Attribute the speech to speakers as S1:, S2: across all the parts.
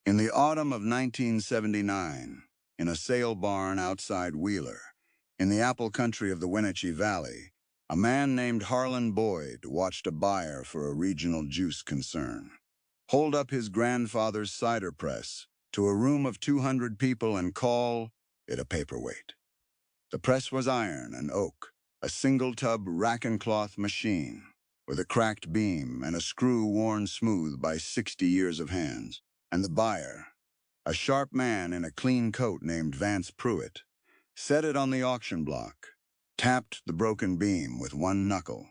S1: In the autumn of 1979, in a sale barn outside Wheeler, in the apple country of the Wenatchee Valley, a man named Harlan Boyd watched a buyer for a regional juice concern hold up his grandfather's cider press to a room of 200 people and call it a paperweight. The press was iron and oak, a single-tub rack-and-cloth machine with a cracked beam and a screw worn smooth by 60 years of hands. And the buyer, a sharp man in a clean coat named Vance Pruitt, set it on the auction block, tapped the broken beam with one knuckle,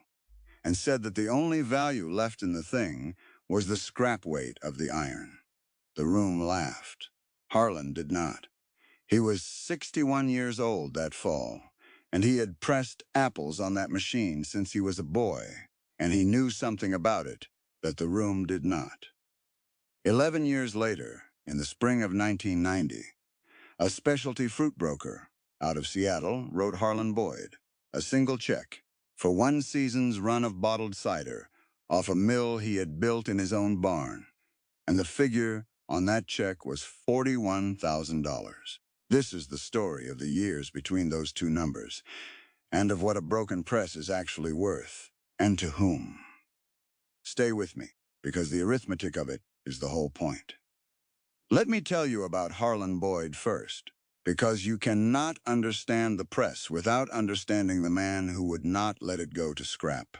S1: and said that the only value left in the thing was the scrap weight of the iron. The room laughed. Harlan did not. He was 61 years old that fall, and he had pressed apples on that machine since he was a boy, and he knew something about it that the room did not. 11 years later, in the spring of 1990, a specialty fruit broker out of Seattle wrote Harlan Boyd a single check for one season's run of bottled cider off a mill he had built in his own barn, and the figure on that check was $41,000. This is the story of the years between those two numbers, and of what a broken press is actually worth, and to whom. Stay with me, because the arithmetic of it is the whole point. Let me tell you about Harlan Boyd first, because you cannot understand the press without understanding the man who would not let it go to scrap.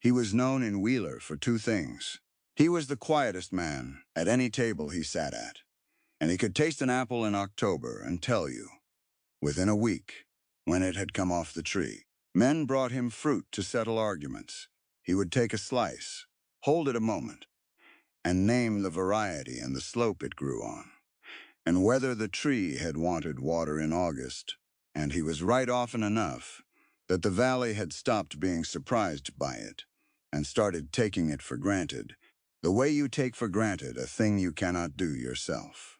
S1: He was known in Wheeler for two things. He was the quietest man at any table he sat at, and he could taste an apple in October and tell you, within a week, when it had come off the tree. Men brought him fruit to settle arguments. He would take a slice, hold it a moment, and name the variety and the slope it grew on, and whether the tree had wanted water in August, and he was right often enough that the valley had stopped being surprised by it and started taking it for granted, the way you take for granted a thing you cannot do yourself.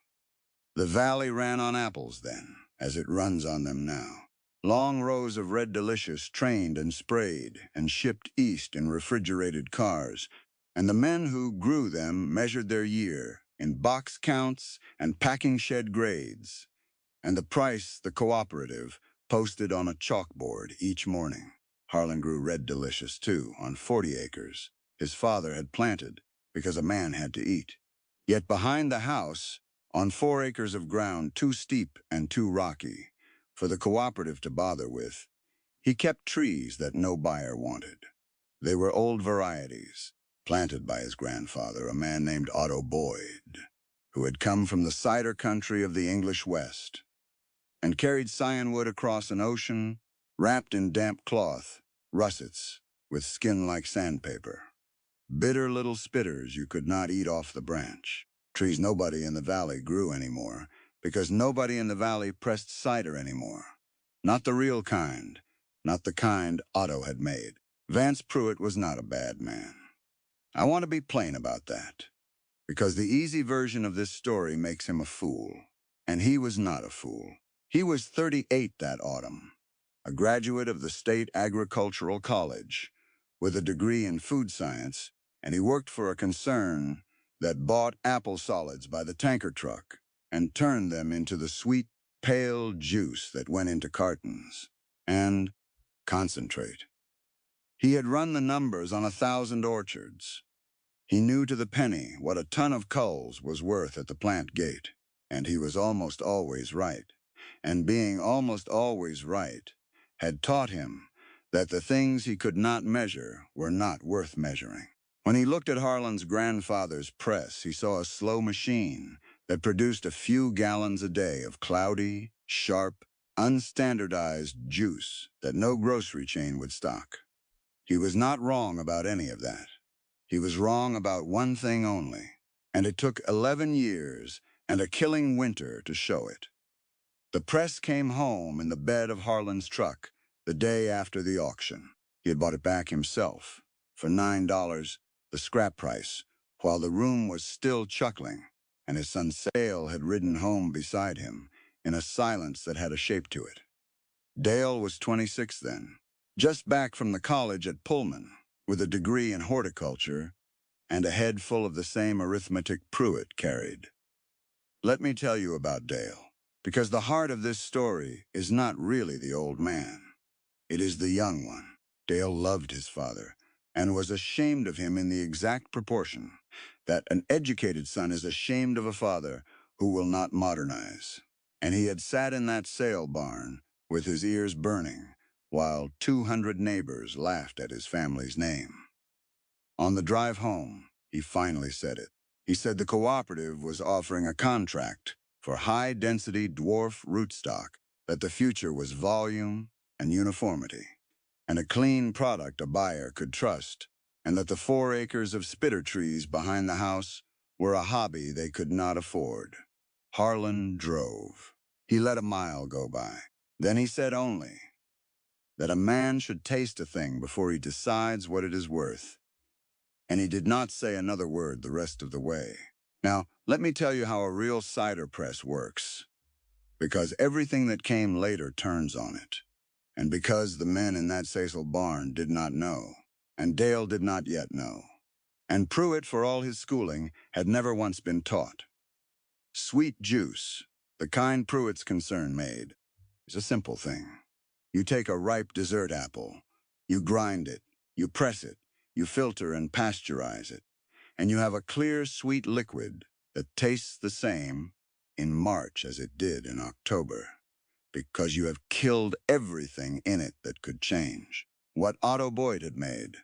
S1: The valley ran on apples then, as it runs on them now. Long rows of Red Delicious trained and sprayed and shipped east in refrigerated cars, and the men who grew them measured their year in box counts and packing shed grades, and the price the cooperative posted on a chalkboard each morning. Harlan grew Red Delicious, too, on 40 acres his father had planted because a man had to eat. Yet behind the house, on 4 acres of ground too steep and too rocky for the cooperative to bother with, he kept trees that no buyer wanted. They were old varieties, planted by his grandfather, a man named Otto Boyd, who had come from the cider country of the English West, and carried cyanwood across an ocean, wrapped in damp cloth, russets, with skin like sandpaper. Bitter little spitters you could not eat off the branch. Trees nobody in the valley grew anymore, because nobody in the valley pressed cider anymore. Not the real kind, not the kind Otto had made. Vance Pruitt was not a bad man. I want to be plain about that, because the easy version of this story makes him a fool. And he was not a fool. He was 38 that autumn, a graduate of the State Agricultural College, with a degree in food science, and he worked for a concern that bought apple solids by the tanker truck and turned them into the sweet, pale juice that went into cartons and concentrate. He had run the numbers on 1,000 orchards. He knew to the penny what a ton of culls was worth at the plant gate, and he was almost always right. And being almost always right had taught him that the things he could not measure were not worth measuring. When he looked at Harlan's grandfather's press, he saw a slow machine that produced a few gallons a day of cloudy, sharp, unstandardized juice that no grocery chain would stock. He was not wrong about any of that. He was wrong about one thing only, and it took 11 years and a killing winter to show it. The press came home in the bed of Harlan's truck the day after the auction. He had bought it back himself for $9, the scrap price, while the room was still chuckling, and his son Dale had ridden home beside him in a silence that had a shape to it. Dale was 26 then, just back from the college at Pullman, with a degree in horticulture and a head full of the same arithmetic Pruitt carried. Let me tell you about Dale, because the heart of this story is not really the old man. It is the young one. Dale loved his father and was ashamed of him in the exact proportion that an educated son is ashamed of a father who will not modernize. And he had sat in that sale barn with his ears burning while 200 neighbors laughed at his family's name. On the drive home, he finally said it. He said the cooperative was offering a contract for high-density dwarf rootstock, that the future was volume and uniformity, and a clean product a buyer could trust, and that the 4 acres of spitter trees behind the house were a hobby they could not afford. Harlan drove. He let a mile go by. Then he said only that a man should taste a thing before he decides what it is worth. And he did not say another word the rest of the way. Now, let me tell you how a real cider press works, because everything that came later turns on it, and because the men in that Cecil barn did not know, and Dale did not yet know, and Pruitt, for all his schooling, had never once been taught. Sweet juice, the kind Pruitt's concern made, is a simple thing. You take a ripe dessert apple, you grind it, you press it, you filter and pasteurize it, and you have a clear, sweet liquid that tastes the same in March as it did in October, because you have killed everything in it that could change. What Otto Boyd had made,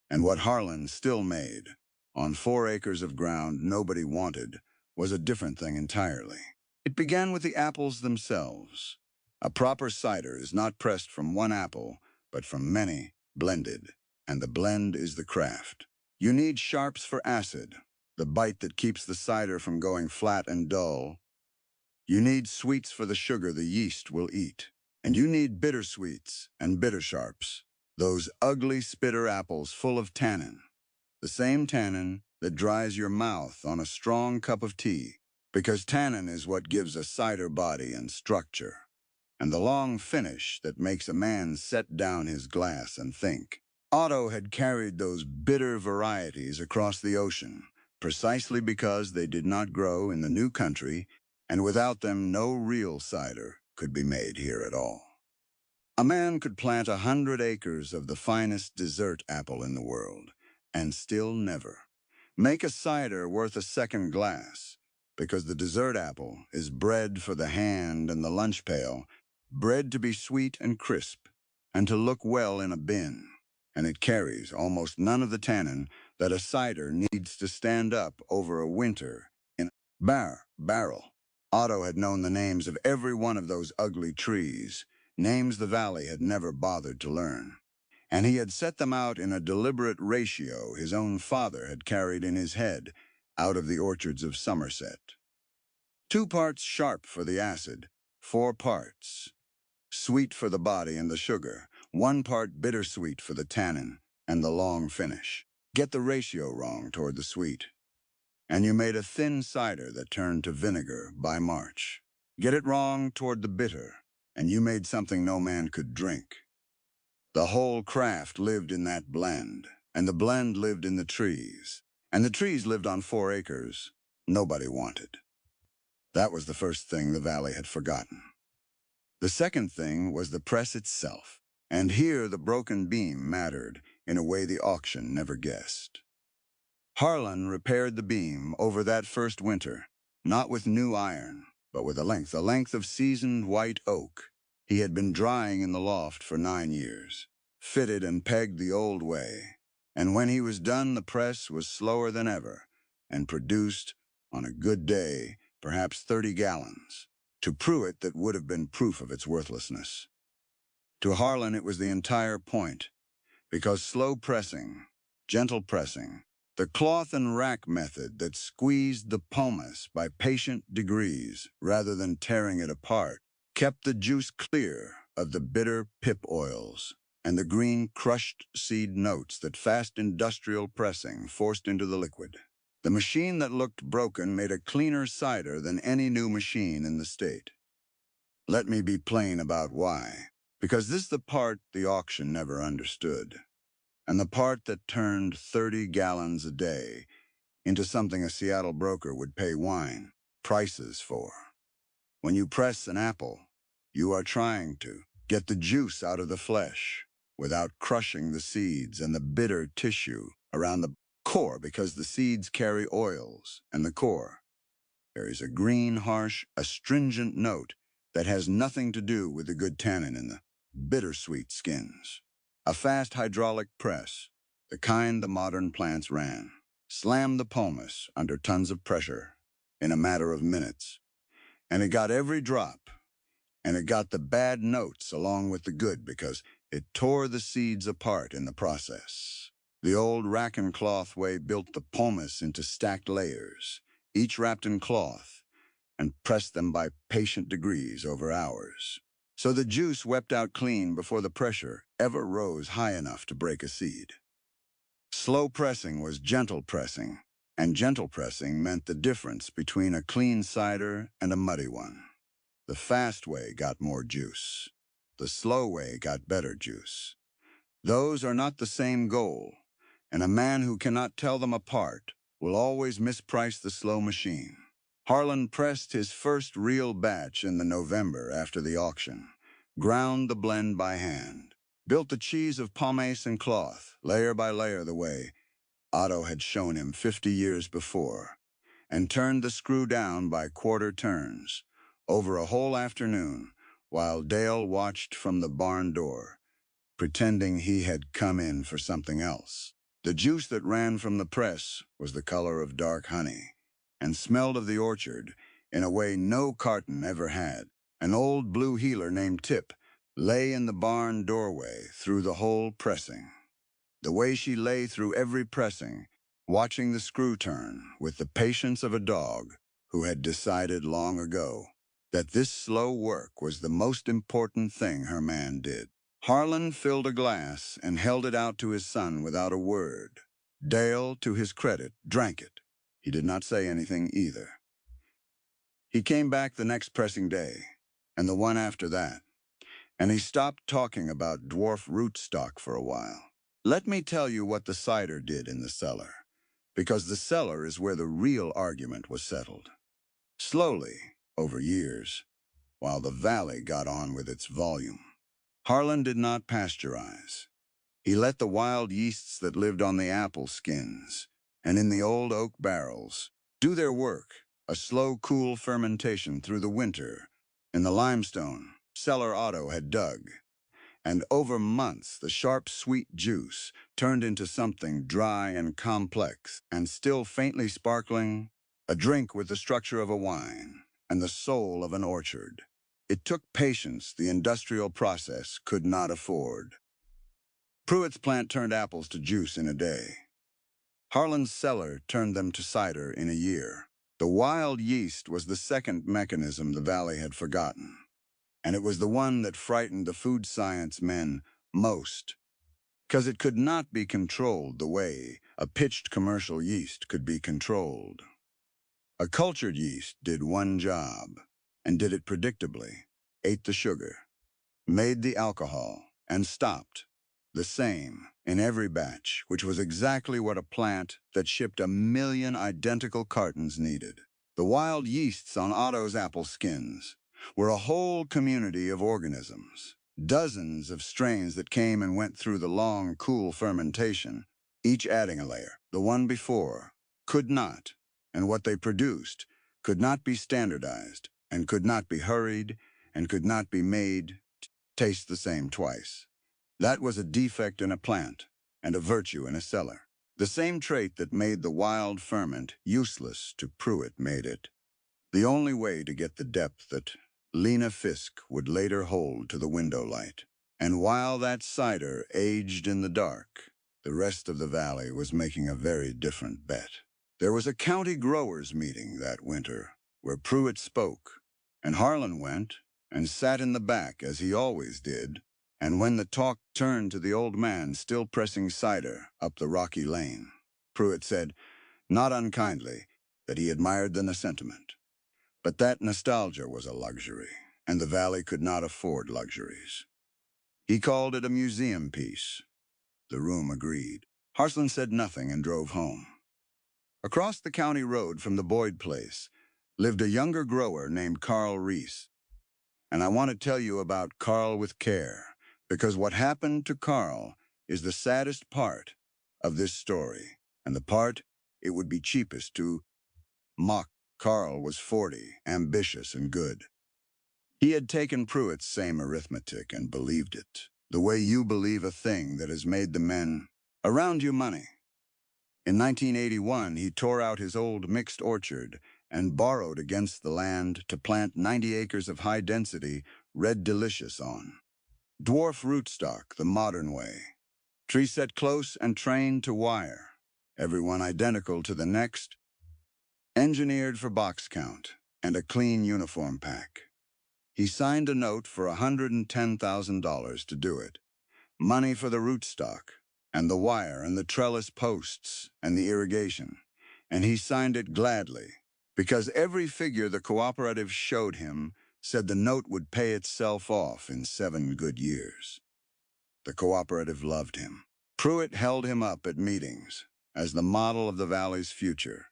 S1: and what Harlan still made, on 4 acres of ground nobody wanted, was a different thing entirely. It began with the apples themselves. A proper cider is not pressed from one apple, but from many, blended, and the blend is the craft. You need sharps for acid, the bite that keeps the cider from going flat and dull. You need sweets for the sugar the yeast will eat. And you need bitter sweets and bitter sharps, those ugly spitter apples full of tannin, the same tannin that dries your mouth on a strong cup of tea, because tannin is what gives a cider body and structure, and the long finish that makes a man set down his glass and think. Otto had carried those bitter varieties across the ocean, precisely because they did not grow in the new country, and without them no real cider could be made here at all. A man could plant 100 acres of the finest dessert apple in the world, and still never make a cider worth a second glass, because the dessert apple is bred for the hand and the lunch pail, bred to be sweet and crisp, and to look well in a bin, and it carries almost none of the tannin that a cider needs to stand up over a winter in a barrel. Otto had known the names of every one of those ugly trees, names the valley had never bothered to learn, and he had set them out in a deliberate ratio his own father had carried in his head out of the orchards of Somerset. 2 parts sharp for the acid, 4 parts sweet for the body and the sugar, 1 part bittersweet for the tannin and the long finish. Get the ratio wrong toward the sweet, and you made a thin cider that turned to vinegar by March. Get it wrong toward the bitter, and you made something no man could drink. The whole craft lived in that blend, and the blend lived in the trees, and the trees lived on 4 acres nobody wanted. That was the first thing the valley had forgotten. The second thing was the press itself, and here the broken beam mattered in a way the auction never guessed. Harlan repaired the beam over that first winter, not with new iron, but with a length of seasoned white oak. He had been drying in the loft for 9 years, fitted and pegged the old way, and when he was done the press was slower than ever, and produced, on a good day, perhaps 30 gallons. To Pruitt that would have been proof of its worthlessness. To Harlan it was the entire point, because slow pressing, gentle pressing, the cloth and rack method that squeezed the pomace by patient degrees rather than tearing it apart, kept the juice clear of the bitter pip oils and the green crushed seed notes that fast industrial pressing forced into the liquid. The machine that looked broken made a cleaner cider than any new machine in the state. Let me be plain about why, because this is the part the auction never understood, and the part that turned 30 gallons a day into something a Seattle broker would pay wine. prices for. When you press an apple, you are trying to get the juice out of the flesh without crushing the seeds and the bitter tissue around the core, because the seeds carry oils and the core carries a green, harsh, astringent note that has nothing to do with the good tannin in the bittersweet skins. A fast hydraulic press, the kind the modern plants ran, slammed the pomace under tons of pressure in a matter of minutes, and it got every drop, and it got the bad notes along with the good, because it tore the seeds apart in the process. The old rack and cloth way built the pomace into stacked layers, each wrapped in cloth, and pressed them by patient degrees over hours. So the juice wept out clean before the pressure ever rose high enough to break a seed. Slow pressing was gentle pressing, and gentle pressing meant the difference between a clean cider and a muddy one. The fast way got more juice. The slow way got better juice. Those are not the same goal, and a man who cannot tell them apart will always misprice the slow machine. Harlan pressed his first real batch in the November after the auction, ground the blend by hand, built the cheese of pomace and cloth, layer by layer the way Otto had shown him 50 years before, and turned the screw down by quarter turns, over a whole afternoon, while Dale watched from the barn door, pretending he had come in for something else. The juice that ran from the press was the color of dark honey, and smelled of the orchard in a way no carton ever had. An old blue heeler named Tip lay in the barn doorway through the whole pressing. The way she lay through every pressing, watching the screw turn with the patience of a dog who had decided long ago that this slow work was the most important thing her man did. Harlan filled a glass and held it out to his son without a word. Dale, to his credit, drank it. He did not say anything either. He came back the next pressing day, and the one after that, and he stopped talking about dwarf rootstock for a while. Let me tell you what the cider did in the cellar, because the cellar is where the real argument was settled. Slowly, over years, while the valley got on with its volume. Harlan did not pasteurize. He let the wild yeasts that lived on the apple skins and in the old oak barrels do their work, a slow, cool fermentation through the winter in the limestone cellar Otto had dug. And over months, the sharp, sweet juice turned into something dry and complex and still faintly sparkling, a drink with the structure of a wine and the soul of an orchard. It took patience the industrial process could not afford. Pruitt's plant turned apples to juice in a day. Harlan's cellar turned them to cider in a year. The wild yeast was the second mechanism the valley had forgotten, and it was the one that frightened the food science men most, because it could not be controlled the way a pitched commercial yeast could be controlled. A cultured yeast did one job, and did it predictably, ate the sugar, made the alcohol, and stopped. The same in every batch, which was exactly what a plant that shipped 1,000,000 identical cartons needed. The wild yeasts on Otto's apple skins were a whole community of organisms, dozens of strains that came and went through the long, cool fermentation, each adding a layer. The one before could not, and what they produced could not be standardized, and could not be hurried, and could not be made to taste the same twice. That was a defect in a plant, and a virtue in a cellar. The same trait that made the wild ferment useless to Pruitt made it the only way to get the depth that Lena Fisk would later hold to the window light. And while that cider aged in the dark, the rest of the valley was making a very different bet. There was a county growers' meeting that winter where Pruitt spoke, and Harlan went and sat in the back as he always did. And when the talk turned to the old man still pressing cider up the rocky lane, Pruitt said, not unkindly, that he admired the sentiment, but that nostalgia was a luxury, and the valley could not afford luxuries. He called it a museum piece. The room agreed. Harlan said nothing and drove home. Across the county road from the Boyd place, lived a younger grower named Carl Reese. And I want to tell you about Carl with care, because what happened to Carl is the saddest part of this story, and the part it would be cheapest to mock. Carl was 40, ambitious and good. He had taken Pruitt's same arithmetic and believed it, the way you believe a thing that has made the men around you money. In 1981, he tore out his old mixed orchard and borrowed against the land to plant 90 acres of high-density red delicious on. Dwarf rootstock, the modern way. Trees set close and trained to wire, every one identical to the next, engineered for box count and a clean uniform pack. He signed a note for $110,000 to do it. Money for the rootstock, and the wire, and the trellis posts, and the irrigation. And he signed it gladly, because every figure the cooperative showed him said the note would pay itself off in 7 good years. The cooperative loved him. Pruitt held him up at meetings as the model of the valley's future,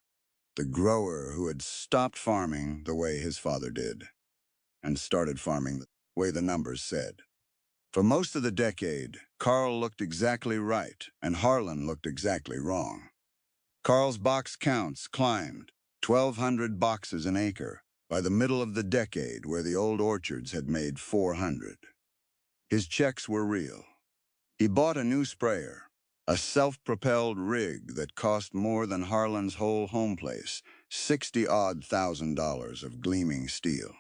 S1: the grower who had stopped farming the way his father did, and started farming the way the numbers said. For most of the decade, Carl looked exactly right, and Harlan looked exactly wrong. Carl's box counts climbed, 1,200 boxes an acre, by the middle of the decade where the old orchards had made 400. His checks were real. He bought a new sprayer, a self-propelled rig that cost more than Harlan's whole home place, $60,000 of gleaming steel.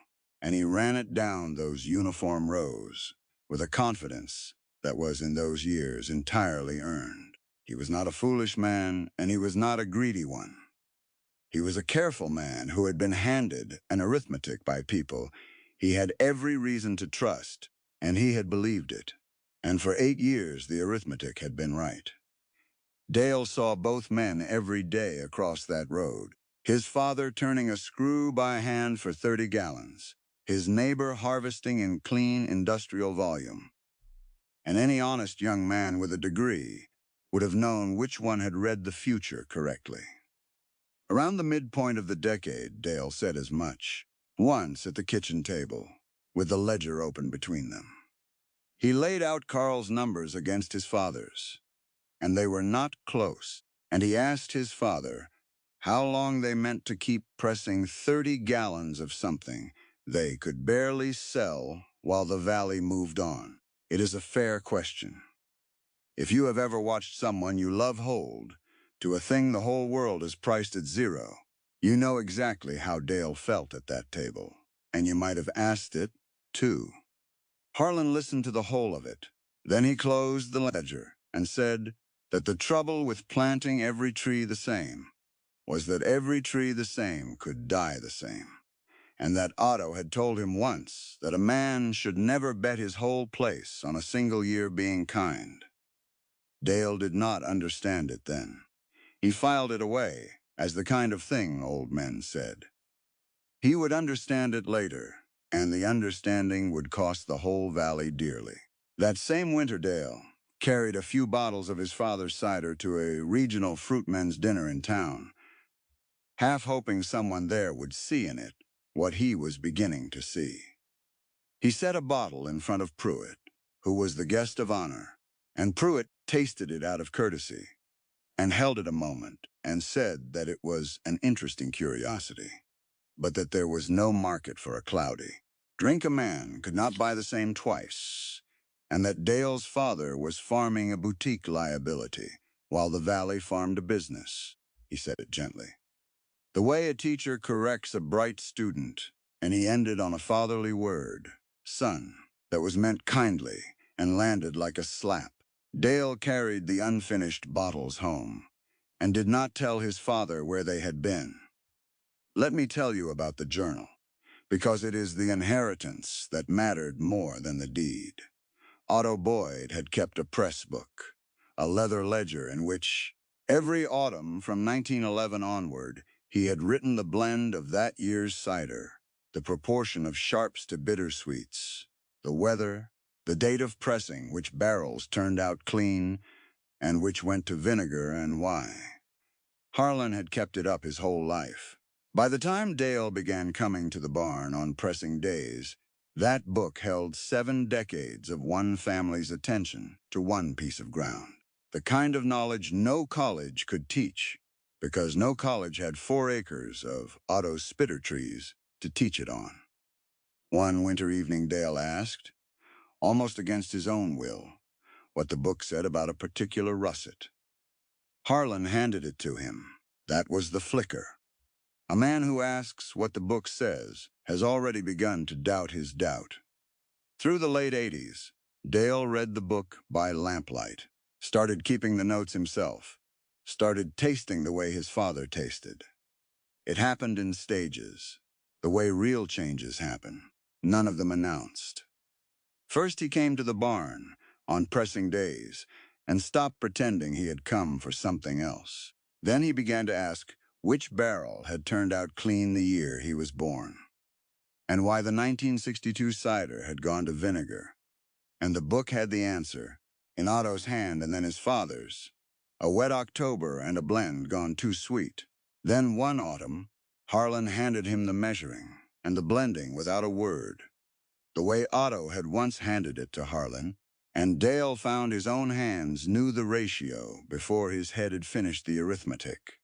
S1: And he ran it down those uniform rows with a confidence that was in those years entirely earned. He was not a foolish man, and he was not a greedy one. He was a careful man who had been handed an arithmetic by people he had every reason to trust, and he had believed it. And for 8 years the arithmetic had been right. Dale saw both men every day across that road, his father turning a screw by hand for 30 gallons, his neighbor harvesting in clean industrial volume. And any honest young man with a degree would have known which one had read the future correctly. Around the midpoint of the decade, Dale said as much, once at the kitchen table, with the ledger open between them. He laid out Carl's numbers against his father's, and they were not close, and he asked his father how long they meant to keep pressing 30 gallons of something they could barely sell while the valley moved on. It is a fair question. If you have ever watched someone you love hold to a thing the whole world is priced at 0, you know exactly how Dale felt at that table, and you might have asked it, too. Harlan listened to the whole of it. Then he closed the ledger and said that the trouble with planting every tree the same was that every tree the same could die the same, and that Otto had told him once that a man should never bet his whole place on a single year being kind. Dale did not understand it then. He filed it away as the kind of thing old men said. He would understand it later, and the understanding would cost the whole valley dearly. That same winter, Dale carried a few bottles of his father's cider to a regional fruitmen's dinner in town, half hoping someone there would see in it what he was beginning to see. He set a bottle in front of Pruitt, who was the guest of honor, and Pruitt tasted it out of courtesy, and held it a moment, and said that it was an interesting curiosity, but that there was no market for a cloudy drink a man could not buy the same twice, and that Dale's father was farming a boutique liability, while the valley farmed a business. He said it gently, the way a teacher corrects a bright student, and he ended on a fatherly word, son, that was meant kindly and landed like a slap. Dale carried the unfinished bottles home and did not tell his father where they had been. Let me tell you about the journal, because it is the inheritance that mattered more than the deed. Otto Boyd had kept a press book, a leather ledger in which, every autumn from 1911 onward, he had written the blend of that year's cider, the proportion of sharps to bittersweets, the weather, the date of pressing, which barrels turned out clean, and which went to vinegar and why. Harlan had kept it up his whole life, By the time Dale began coming to the barn on pressing days, that book held 7 decades of one family's attention to one piece of ground. The kind of knowledge no college could teach, because no college had 4 acres of Otto spitter trees to teach it on. One winter evening, Dale asked, almost against his own will, what the book said about a particular russet. Harlan handed it to him. That was the flicker. A man who asks what the book says has already begun to doubt his doubt. Through the late 80s, Dale read the book by lamplight, started keeping the notes himself, started tasting the way his father tasted. It happened in stages, the way real changes happen, none of them announced. First he came to the barn on pressing days and stopped pretending he had come for something else. Then he began to ask which barrel had turned out clean the year he was born, and why the 1962 cider had gone to vinegar. And the book had the answer, in Otto's hand and then his father's. A wet October and a blend gone too sweet. Then one autumn, Harlan handed him the measuring and the blending without a word, the way Otto had once handed it to Harlan, and Dale found his own hands knew the ratio before his head had finished the arithmetic.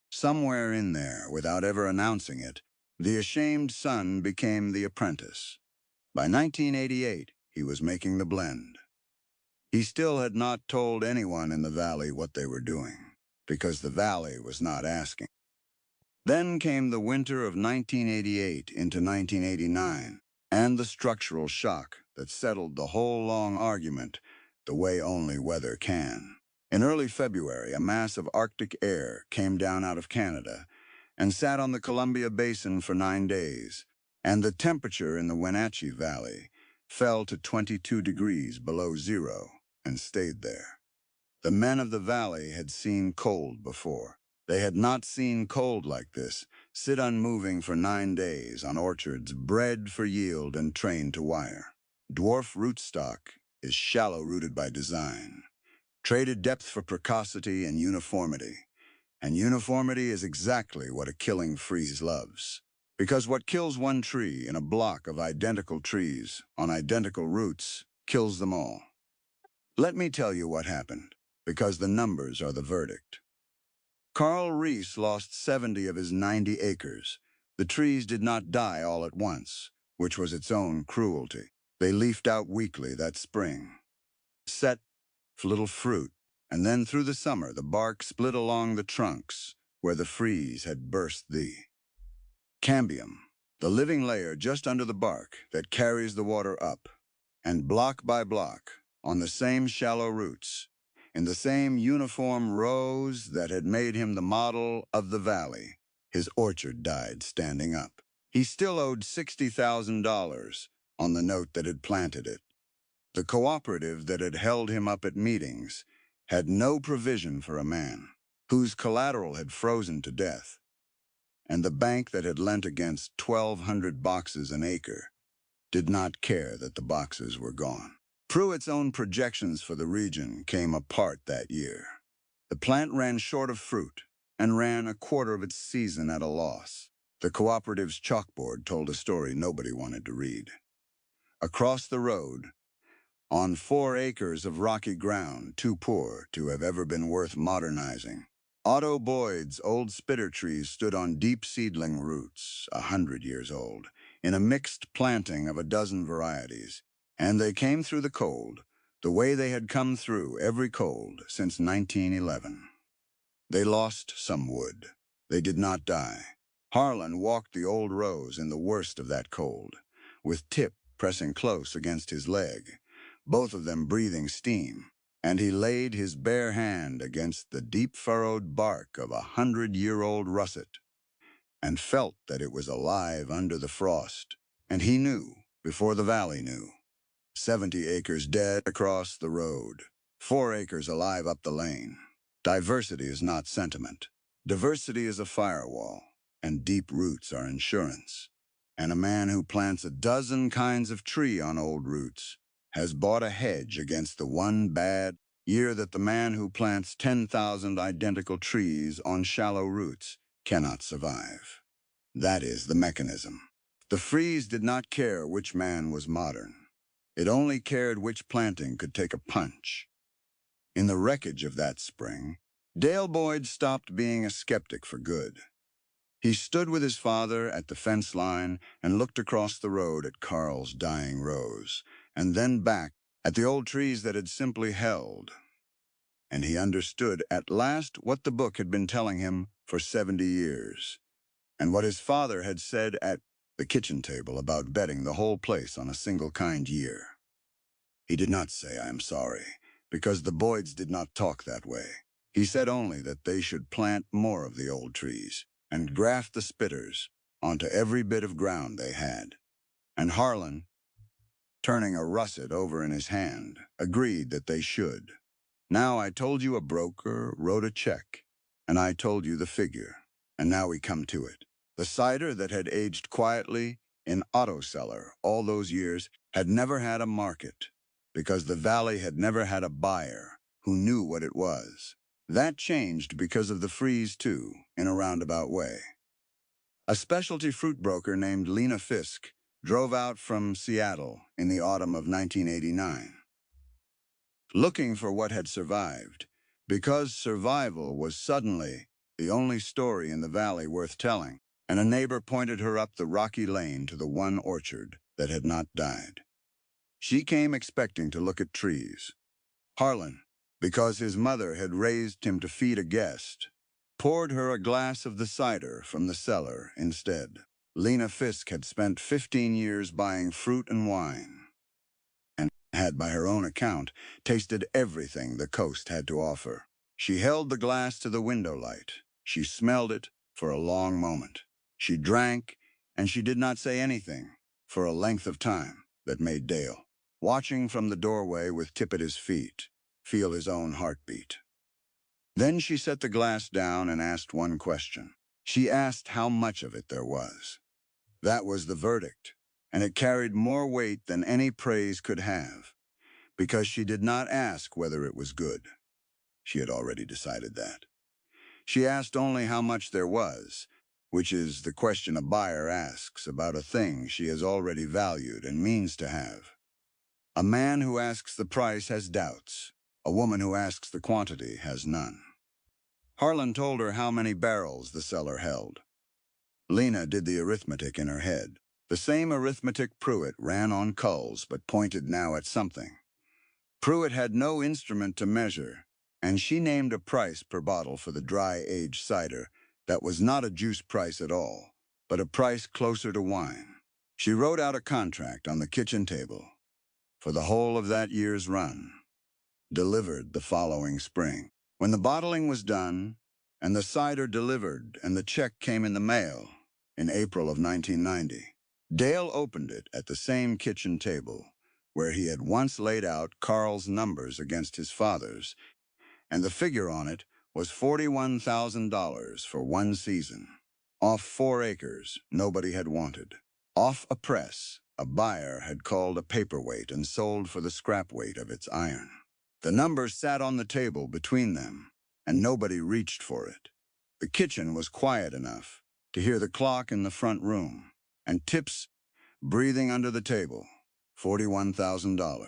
S1: Somewhere in there, without ever announcing it, the ashamed son became the apprentice. By 1988, he was making the blend. He still had not told anyone in the valley what they were doing, because the valley was not asking. Then came the winter of 1988 into 1989, and the structural shock that settled the whole long argument the way only weather can. In early February, a mass of Arctic air came down out of Canada and sat on the Columbia Basin for 9 days, and the temperature in the Wenatchee Valley fell to 22 degrees below zero and stayed there. The men of the valley had seen cold before. They had not seen cold like this, sit unmoving for 9 days on orchards bred for yield and trained to wire. Dwarf rootstock is shallow-rooted by design, traded depth for precocity and uniformity is exactly what a killing freeze loves. Because what kills one tree in a block of identical trees on identical roots kills them all. Let me tell you what happened, because the numbers are the verdict. Carl Reese lost 70 of his 90 acres. The trees did not die all at once, which was its own cruelty. They leafed out weakly that spring, set little fruit, and then through the summer the bark split along the trunks where the freeze had burst the cambium, the living layer just under the bark that carries the water up, and block by block, on the same shallow roots, in the same uniform rows that had made him the model of the valley, his orchard died standing up. He still owed $60,000 on the note that had planted it. The cooperative that had held him up at meetings had no provision for a man whose collateral had frozen to death, and the bank that had lent against 1,200 boxes an acre did not care that the boxes were gone. Pruitt's own projections for the region came apart that year. The plant ran short of fruit and ran a quarter of its season at a loss. The cooperative's chalkboard told a story nobody wanted to read. Across the road, on 4 acres of rocky ground too poor to have ever been worth modernizing, Otto Boyd's old spitter trees stood on deep seedling roots, 100 years old, in a mixed planting of a dozen varieties, and they came through the cold the way they had come through every cold since 1911. They lost some wood. They did not die. Harlan walked the old rows in the worst of that cold, with Tip pressing close against his leg, both of them breathing steam, and he laid his bare hand against the deep-furrowed bark of a 100-year-old russet and felt that it was alive under the frost. And he knew, before the valley knew. 70 acres dead across the road, 4 acres alive up the lane. Diversity is not sentiment. Diversity is a firewall, and deep roots are insurance. And a man who plants a dozen kinds of tree on old roots has bought a hedge against the one bad year that the man who plants 10,000 identical trees on shallow roots cannot survive. That is the mechanism. The freeze did not care which man was modern. It only cared which planting could take a punch. In the wreckage of that spring, Dale Boyd stopped being a skeptic for good. He stood with his father at the fence line and looked across the road at Carl's dying rose, and then back at the old trees that had simply held. And he understood at last what the book had been telling him for 70 years, and what his father had said at the kitchen table about betting the whole place on a single kind year. He did not say, "I am sorry," because the Boyds did not talk that way. He said only that they should plant more of the old trees and graft the spitters onto every bit of ground they had. And Harlan, turning a russet over in his hand, agreed that they should. Now I told you a broker wrote a check, and I told you the figure, and now we come to it. The cider that had aged quietly in auto cellar all those years had never had a market, because the valley had never had a buyer who knew what it was. That changed because of the freeze, too, in a roundabout way. A specialty fruit broker named Lena Fisk drove out from Seattle in the autumn of 1989, looking for what had survived, because survival was suddenly the only story in the valley worth telling, and a neighbor pointed her up the rocky lane to the one orchard that had not died. She came expecting to look at trees. Harlan, because his mother had raised him to feed a guest, poured her a glass of the cider from the cellar instead. Lena Fisk had spent 15 years buying fruit and wine, and had, by her own account, tasted everything the coast had to offer. She held the glass to the window light. She smelled it for a long moment. She drank, and she did not say anything for a length of time that made Dale, watching from the doorway with Tip at his feet, feel his own heartbeat. Then she set the glass down and asked one question. She asked how much of it there was. That was the verdict, and it carried more weight than any praise could have, because she did not ask whether it was good. She had already decided that. She asked only how much there was, which is the question a buyer asks about a thing she has already valued and means to have. A man who asks the price has doubts. A woman who asks the quantity has none. Harlan told her how many barrels the cellar held. Lena did the arithmetic in her head. The same arithmetic Pruitt ran on culls, but pointed now at something. Pruitt had no instrument to measure, and she named a price per bottle for the dry-aged cider that was not a juice price at all, but a price closer to wine. She wrote out a contract on the kitchen table for the whole of that year's run, delivered the following spring. When the bottling was done, and the cider delivered, and the check came in the mail in April of 1990, Dale opened it at the same kitchen table where he had once laid out Carl's numbers against his father's, and the figure on it was $41,000 for one season. Off 4 acres nobody had wanted. Off a press a buyer had called a paperweight and sold for the scrap weight of its iron. The numbers sat on the table between them, and nobody reached for it. The kitchen was quiet enough to hear the clock in the front room, and Tip's breathing under the table. $41,000.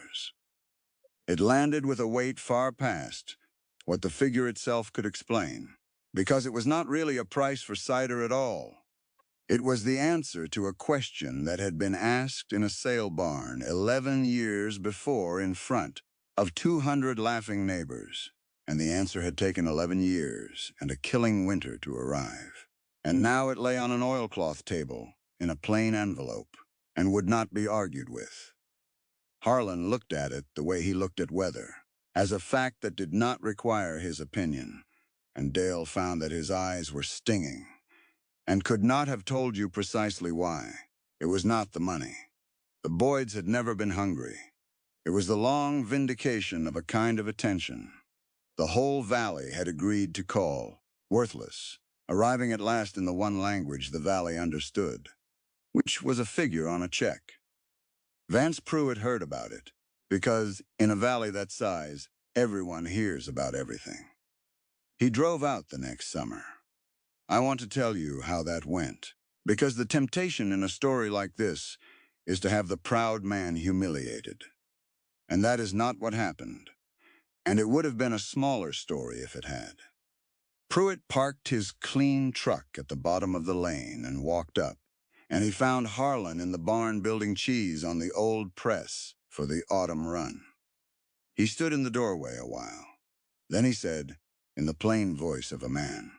S1: It landed with a weight far past what the figure itself could explain, because it was not really a price for cider at all. It was the answer to a question that had been asked in a sale barn 11 years before in front of 200 laughing neighbors, and the answer had taken 11 years and a killing winter to arrive. And now it lay on an oilcloth table in a plain envelope and would not be argued with. Harlan looked at it the way he looked at weather, as a fact that did not require his opinion, and Dale found that his eyes were stinging, and could not have told you precisely why. It was not the money. The Boyds had never been hungry. It was the long vindication of a kind of attention the whole valley had agreed to call worthless, arriving at last in the one language the valley understood, which was a figure on a check. Vance Pruitt heard about it, because in a valley that size, everyone hears about everything. He drove out the next summer. I want to tell you how that went. Because the temptation in a story like this is to have the proud man humiliated. And that is not what happened. And it would have been a smaller story if it had. Pruitt parked his clean truck at the bottom of the lane and walked up, and he found Harlan in the barn building cheese on the old press for the autumn run. He stood in the doorway a while. Then he said, in the plain voice of a man,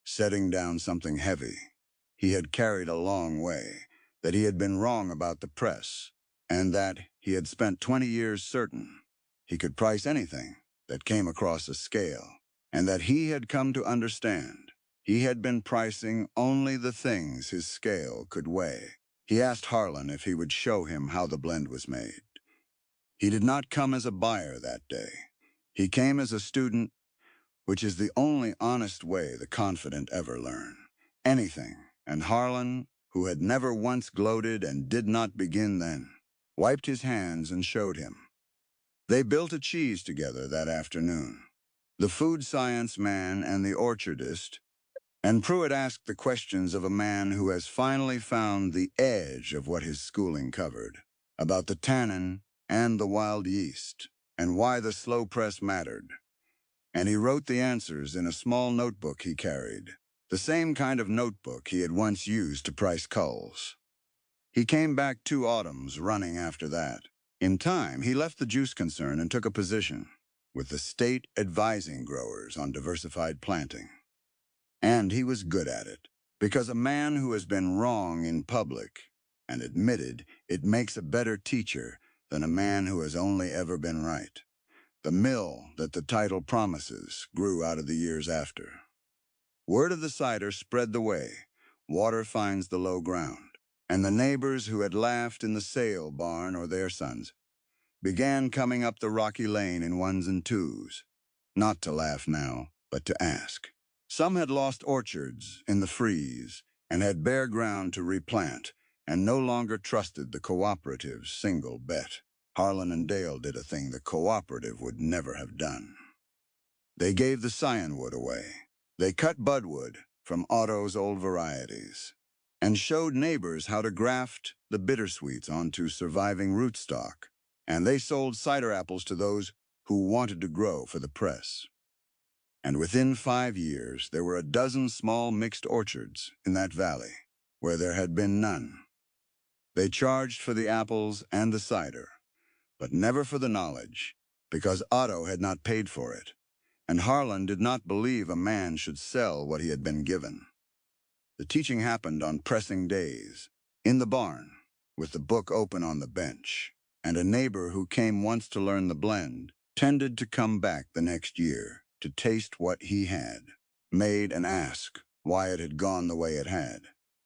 S1: setting down something heavy he had carried a long way, that he had been wrong about the press, and that he had spent 20 years certain he could price anything that came across a scale, and that he had come to understand he had been pricing only the things his scale could weigh. He asked Harlan if he would show him how the blend was made. He did not come as a buyer that day. He came as a student, which is the only honest way the confident ever learn anything. And Harlan, who had never once gloated and did not begin then, wiped his hands and showed him. They built a cheese together that afternoon, the food science man and the orchardist, and Pruitt asked the questions of a man who has finally found the edge of what his schooling covered, about the tannin and the wild yeast, and why the slow press mattered. And he wrote the answers in a small notebook he carried, the same kind of notebook he had once used to price culls. He came back 2 autumns running after that. In time, he left the juice concern and took a position with the state advising growers on diversified planting. And he was good at it, because a man who has been wrong in public and admitted it makes a better teacher than a man who has only ever been right. The mill that the title promises grew out of the years after. Word of the cider spread the way. Water finds the low ground. And the neighbors who had laughed in the sale barn or their sons began coming up the rocky lane in 1s and 2s, not to laugh now, but to ask. Some had lost orchards in the freeze and had bare ground to replant and no longer trusted the cooperative's single bet. Harlan and Dale did a thing the cooperative would never have done. They gave the cyanwood away. They cut budwood from Otto's old varieties and showed neighbors how to graft the bittersweets onto surviving rootstock. And they sold cider apples to those who wanted to grow for the press. And within 5 years, there were a dozen small mixed orchards in that valley where there had been none. They charged for the apples and the cider, but never for the knowledge, because Otto had not paid for it, and Harlan did not believe a man should sell what he had been given. The teaching happened on pressing days, in the barn, with the book open on the bench, and a neighbor who came once to learn the blend tended to come back the next year to taste what he had made and ask why it had gone the way it had.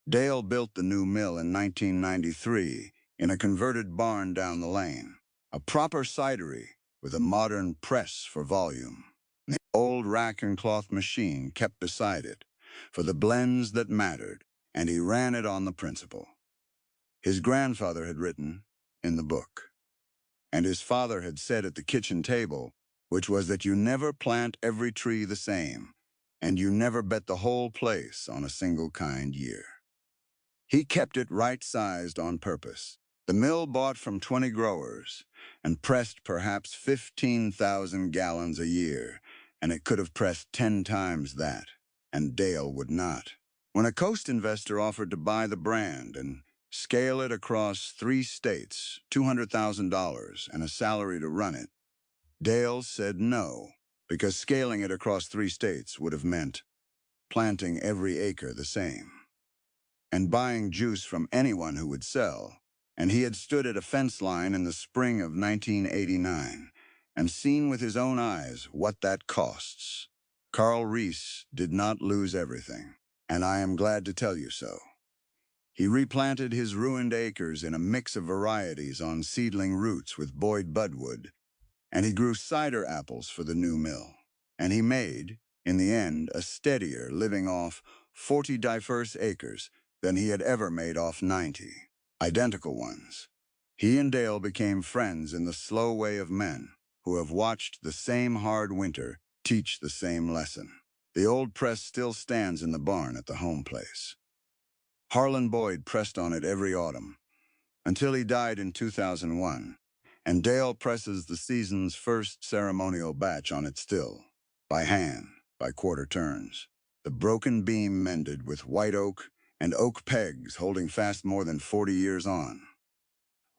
S1: Dale built the new mill in 1993 in a converted barn down the lane, a proper cidery with a modern press for volume. The old rack and cloth machine kept beside it for the blends that mattered, and he ran it on the principle his grandfather had written in the book, and his father had said at the kitchen table, which was that you never plant every tree the same, and you never bet the whole place on a single kind year. He kept it right-sized on purpose. The mill bought from 20 growers and pressed perhaps 15,000 gallons a year, and it could have pressed 10 times that, and Dale would not. When a coast investor offered to buy the brand and scale it across 3 states, $200,000 and a salary to run it, Dale said no, because scaling it across 3 states would have meant planting every acre the same and buying juice from anyone who would sell. And he had stood at a fence line in the spring of 1989 and seen with his own eyes what that costs. Carl Reese did not lose everything, and I am glad to tell you so. He replanted his ruined acres in a mix of varieties on seedling roots with Boyd budwood, and he grew cider apples for the new mill. And he made, in the end, a steadier living off 40 diverse acres than he had ever made off 90, identical ones. He and Dale became friends in the slow way of men who have watched the same hard winter teach the same lesson. The old press still stands in the barn at the home place. Harlan Boyd pressed on it every autumn, until he died in 2001, and Dale presses the season's first ceremonial batch on it still, by hand, by quarter turns. The broken beam mended with white oak and oak pegs holding fast more than 40 years on.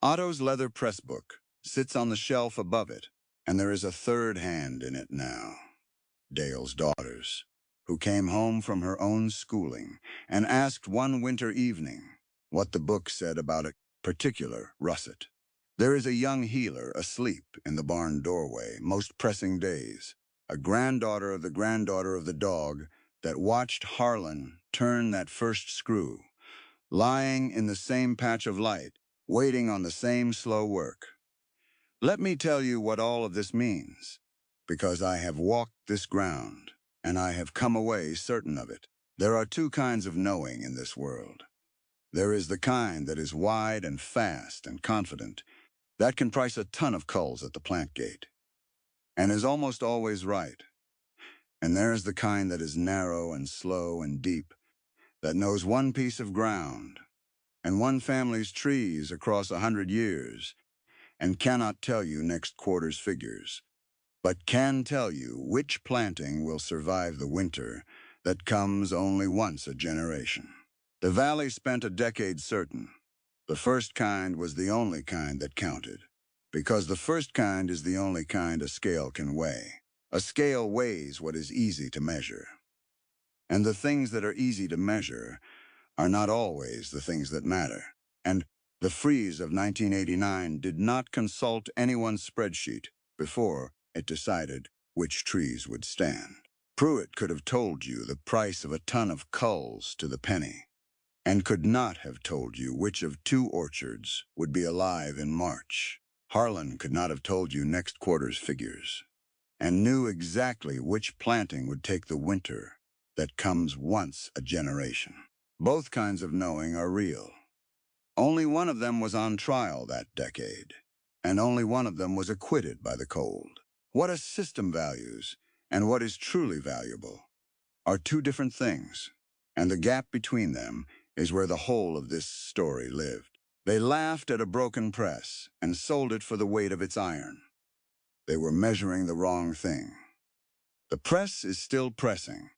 S1: Otto's leather press book sits on the shelf above it, and there is a third hand in it now. Dale's daughter's, who came home from her own schooling and asked one winter evening what the book said about a particular russet. There is a young healer asleep in the barn doorway most pressing days, a granddaughter of the dog that watched Harlan turn that first screw, lying in the same patch of light, waiting on the same slow work. Let me tell you what all of this means, because I have walked this ground, and I have come away certain of it. There are two kinds of knowing in this world. There is the kind that is wide and fast and confident, that can price a ton of culls at the plant gate, and is almost always right. And there's the kind that is narrow and slow and deep, that knows one piece of ground, and one family's trees across 100 years, and cannot tell you next quarter's figures, but can tell you which planting will survive the winter that comes only once a generation. The valley spent a decade certain. The first kind was the only kind that counted, because the first kind is the only kind a scale can weigh. A scale weighs what is easy to measure. And the things that are easy to measure are not always the things that matter. And the freeze of 1989 did not consult anyone's spreadsheet before it decided which trees would stand. Pruitt could have told you the price of a ton of culls to the penny, and could not have told you which of two orchards would be alive in March. Harlan could not have told you next quarter's figures, and knew exactly which planting would take the winter that comes once a generation. Both kinds of knowing are real. Only one of them was on trial that decade, and only one of them was acquitted by the cold. What a system values, and what is truly valuable, are two different things, and the gap between them is where the whole of this story lived. They laughed at a broken press and sold it for the weight of its iron. They were measuring the wrong thing. The press is still pressing,